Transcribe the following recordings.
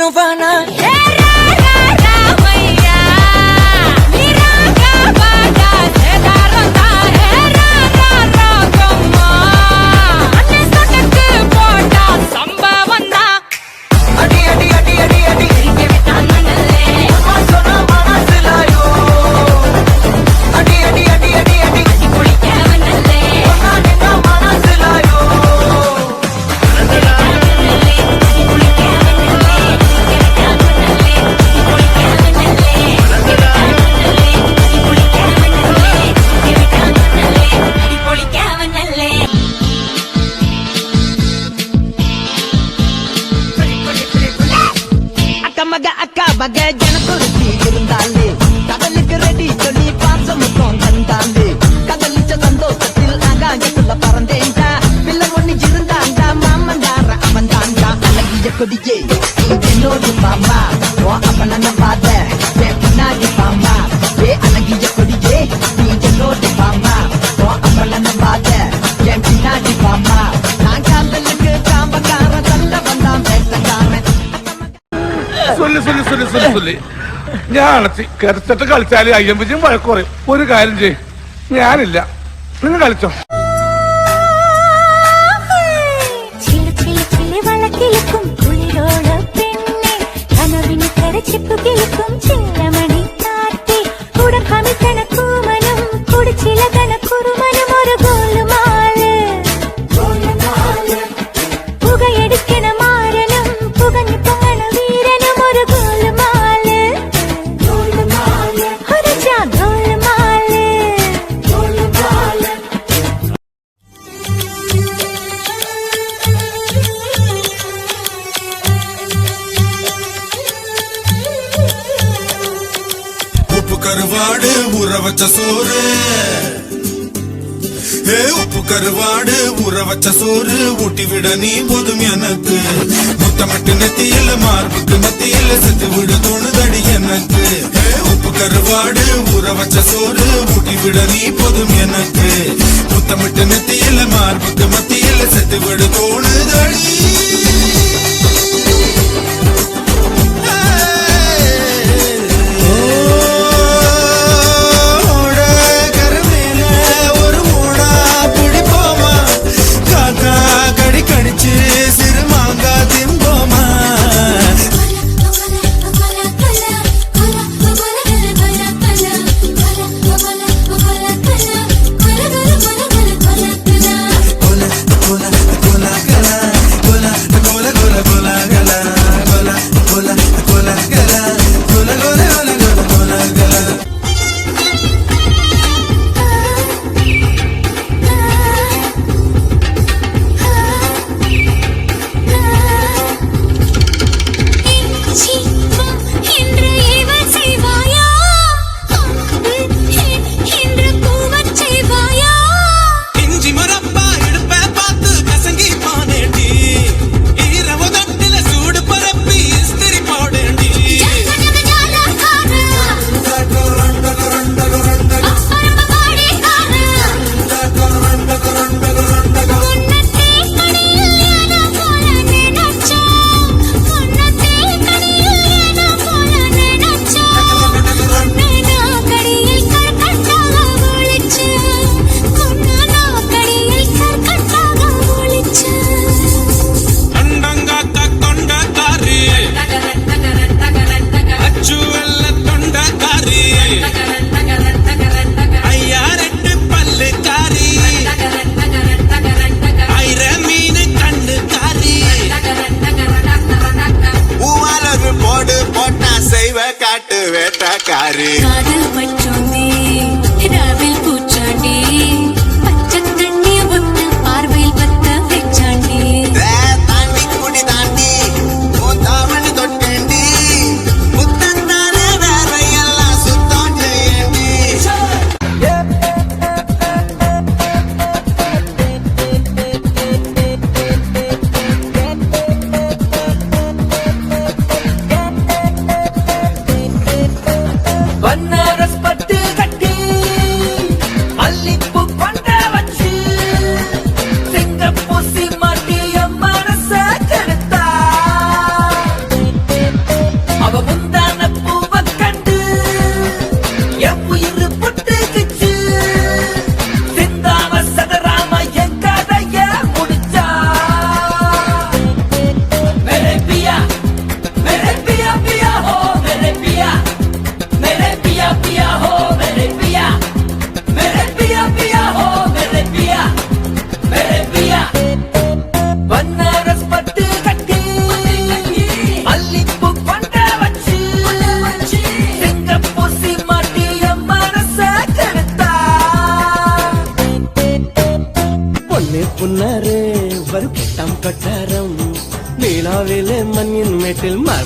నేనువానా மக ஜனக்குருத்தி இருந்தாலே கடலுக்கு ரெடி சொல்லி பாசமுக்கும் தந்தாலே கடலிச்ச சந்தோஷத்தில் ஆகாயத்துல பறந்தேன்டா பிள்ளை ஒண்ணு இருந்தாண்டா மாமன்டார அவன் தாண்டா அழகிய கொடியே என்னோடு பாமா ஓ அப்பன பாத பின்னாடி பாமா அழகிய கொடியே நீ என்னோடு பாமா ஓ அப்பன பாத என் பின்னாடி பாமா நான் காதலுக்கு காம்பக்கார தள்ள வந்தான் பேசக்காரன் சொல்லி ഞാൻ കിടച്ചിട്ട് കളിച്ചാല് അയ്യമ്പച്ചും വഴക്കുറയും ഒരു കാര്യം ചെയ്യും ഞാനില്ല നിങ്ങൾ കളിച്ചോ கருவாடு ஊற வச்ச சோறு உப்பு கருவாடு ஊற வச்ச சோறு ஊட்டி விட நீ போதும் எனக்கு முத்தமட்டு நெத்தியில மார்புக்கு மத்தியில செத்து விட தோணுதடி எனக்கு உப்பு கருவாடு ஊற வச்ச சோறு ஊட்டி விட நீ போதும் எனக்கு முத்தமட்டு நெத்தியில மார்புக்கு மத்தியில செத்து விட தோணுதடி காட்டு வேட்டக்காரி காதல் பச்சோந்தே ராவில் பூச்சாண்டி பச்சை தண்ணி ஒத்து பார்வையில் பத்த வெச்சாண்டி தாண்டி குடி தாண்டி தாமணி தொட்டேண்டி முத்தந்தான வேறையெல்லாம் சுத்தம் செய்யண்டி Banaras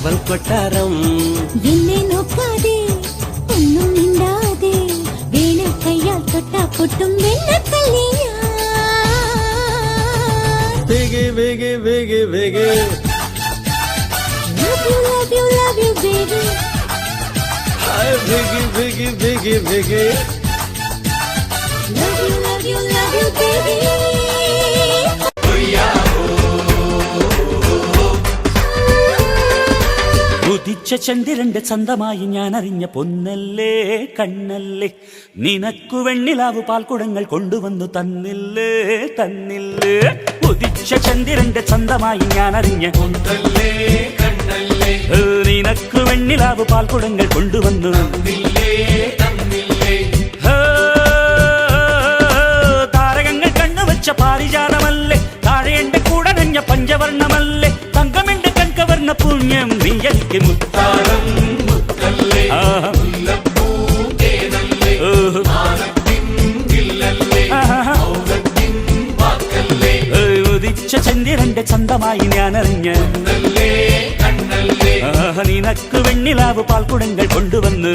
അവൾ കൊട്ടാരം. എന്നെ നോക്കാതെ ഒന്നും മിണ്ടാതെ വേണ കയ്യാൽ തൊട്ടാ പൊട്ടും വെണ്ണക്കല്ലിയാ. വേഗേ വേഗേ വേഗേ വേഗേ. Love you, love you, love you, baby. വേഗേ വേഗേ വേഗേ വേഗേ. Love you, love you, love you, baby. ഉദിച്ച ചന്ദ്രന്റെ ചന്തമായി ഞാൻ അറിഞ്ഞ പൊന്നല്ലേ കണ്ണല്ലേ, നിനക്കു വെണ്ണിലാവു പാൽക്കുടങ്ങൾ കൊണ്ടുവന്നു തന്നില്ലേ തന്നില്ലേ. ഉദിച്ച ചന്ദ്രന്റെ ചന്തമായി ഞാൻ അറിഞ്ഞ പൊന്നല്ലേ കണ്ണല്ലേ, നിനക്കു വെണ്ണിലാവു പാൽക്കുടങ്ങൾ കൊണ്ടുവന്നു തന്നില്ലേ തന്നില്ലേ. താരകങ്ങൾ കണ്ണുവച്ച പാരിജാതമല്ലേ, താഴെ എന്റെ കൂടെ നഞ്ഞ പഞ്ചവർണ്ണമല്ലേ, തങ്കമെന്റെ കൺകവർണ്ണ പുണ്യം നീ എനിക്ക് മുത്താരം മുത്തല്ലേ. ഉദിച്ച ചന്ദ്രന്റെ ചന്തമായി ഞാൻ അറിഞ്ഞ നിനക്ക് വെണ്ണിലാവ് പാൽക്കുടങ്ങൾ കൊണ്ടുവന്ന്